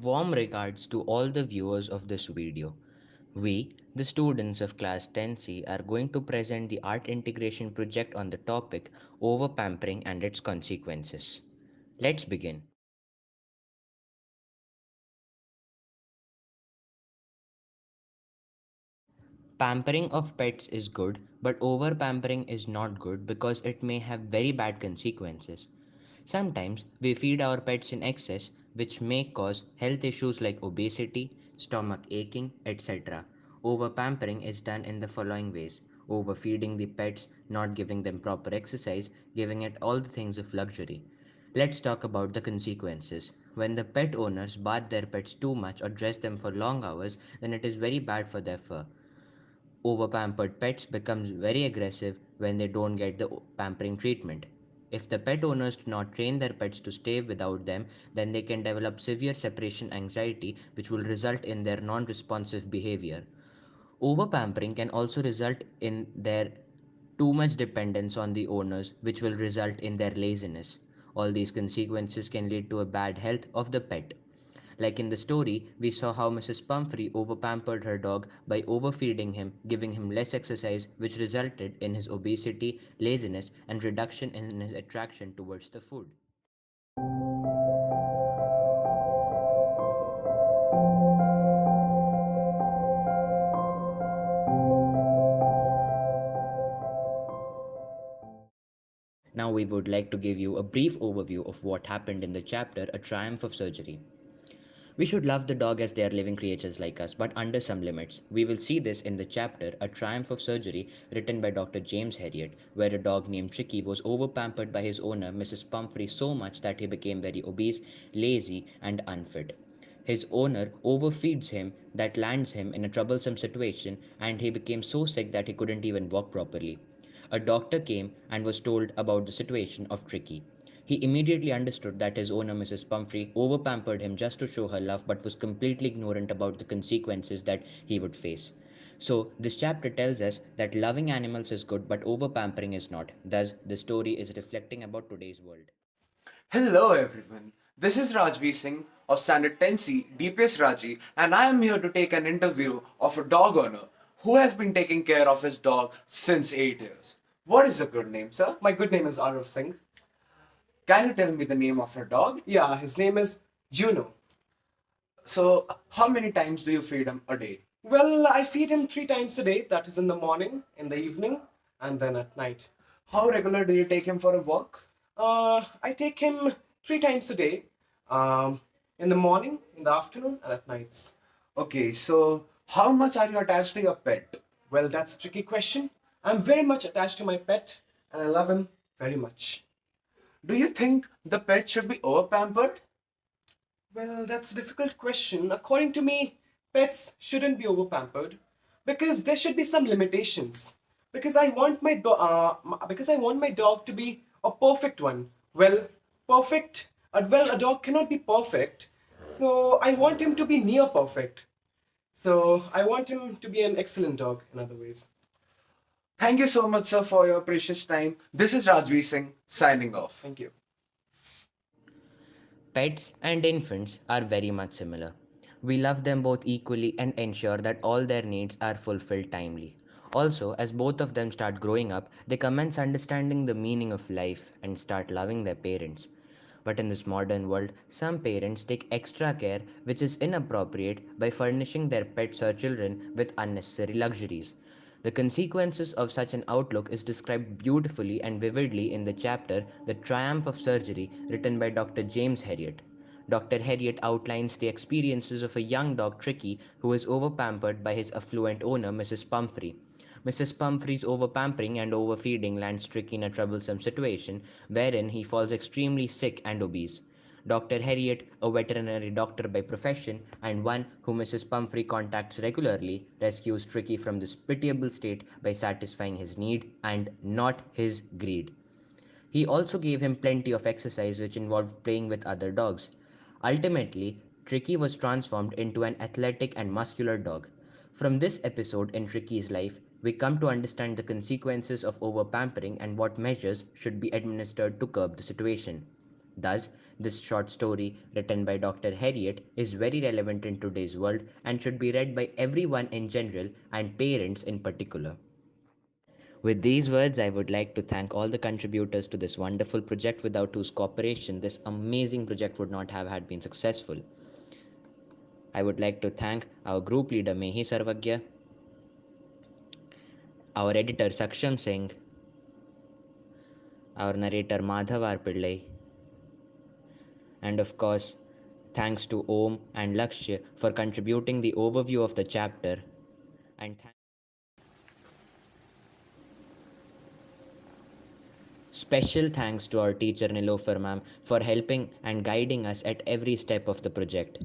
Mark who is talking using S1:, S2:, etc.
S1: Warm regards to all the viewers of this video. We, the students of class 10C, are going to present the art integration project on the topic over pampering and its consequences. Let's begin. Pampering of pets is good, but over pampering is not good because it may have very bad consequences. Sometimes we feed our pets in excess, which may cause health issues like obesity, stomach aching, etc. Over pampering is done in the following ways: overfeeding the pets, not giving them proper exercise, giving it all the things of luxury. Let's talk about the consequences. When the pet owners bath their pets too much or dress them for long hours, then it is very bad for their fur. Overpampered pets becomes very aggressive when they don't get the pampering treatment. If the pet owners do not train their pets to stay without them, then they can develop severe separation anxiety, which will result in their non responsive behavior. Overpampering can also result in their too much dependence on the owners, which will result in their laziness. All these consequences can lead to a bad health of the pet. Like in the story, we saw how Mrs. Pumphrey overpampered her dog by overfeeding him, giving him less exercise, which resulted in his obesity, laziness, and reduction in his attraction towards the food. Now, we would like to give you a brief overview of what happened in the chapter A Triumph of Surgery. We should love the dog as they are living creatures like us, but under some limits. We will see this in the chapter A Triumph of Surgery, written by Dr. James Herriot, where a dog named Tricky was overpampered by his owner, Mrs. Pumphrey, so much that he became very obese, lazy, and unfit. His owner overfeeds him, that lands him in a troublesome situation, and he became so sick that he couldn't even walk properly. A doctor came and was told about the situation of Tricky. He immediately understood that his owner, Mrs. Pumphrey, overpampered him just to show her love but was completely ignorant about the consequences that he would face. So, this chapter tells us that loving animals is good but overpampering is not. Thus, the story is reflecting about today's world.
S2: Hello everyone, this is Rajveer Singh of Standard 10C DPS Raji, and I am here to take an interview of a dog owner who has been taking care of his dog since 8 years. What is your good name, sir?
S3: My good name is Arav Singh.
S2: Can you tell me the name of your dog?
S3: Yeah, his name is Juno.
S2: So, how many times do you feed him a day?
S3: Well, I feed him 3 times a day. That is in the morning, in the evening, and then at night.
S2: How regular do you take him for a walk?
S3: I take him 3 times a day. In the morning, in the afternoon, and at nights.
S2: Okay, so how much are you attached to your pet?
S3: Well, that's a tricky question. I'm very much attached to my pet, and I love him very much.
S2: Do you think the pet should be over pampered?
S3: Well, that's a difficult question. According to me, pets shouldn't be over pampered because there should be some limitations. Because I want my dog to be a perfect one. Well, perfect. A dog cannot be perfect. So I want him to be near perfect. So I want him to be an excellent dog. In other ways.
S2: Thank you so much, sir, for your precious time. This is Rajveer Singh signing off.
S3: Thank you.
S1: Pets and infants are very much similar. We love them both equally and ensure that all their needs are fulfilled timely. Also, as both of them start growing up, they commence understanding the meaning of life and start loving their parents. But in this modern world, some parents take extra care which is inappropriate by furnishing their pets or children with unnecessary luxuries. The consequences of such an outlook is described beautifully and vividly in the chapter The Triumph of Surgery, written by Dr. James Herriot. Dr. Herriot outlines the experiences of a young dog Tricky who is overpampered by his affluent owner, Mrs. Pumphrey. Mrs. Pumphrey's overpampering and overfeeding lands Tricky in a troublesome situation wherein he falls extremely sick and obese. Dr. Herriot, a veterinary doctor by profession and one whom Mrs. Pumphrey contacts regularly, rescues Tricky from this pitiable state by satisfying his need and not his greed. He also gave him plenty of exercise, which involved playing with other dogs. Ultimately, Tricky was transformed into an athletic and muscular dog. From this episode in Tricky's life, we come to understand the consequences of overpampering and what measures should be administered to curb the situation. Thus, this short story, written by Dr. Harriet, is very relevant in today's world and should be read by everyone in general and parents in particular. With these words, I would like to thank all the contributors to this wonderful project without whose cooperation this amazing project would not have had been successful. I would like to thank our group leader Mehi Sarvagya, our editor Saksham Singh, our narrator Madhav R. Pillai, and of course, thanks to Om and Lakshya for contributing the overview of the chapter, and special thanks to our teacher Nilofer ma'am for helping and guiding us at every step of the project.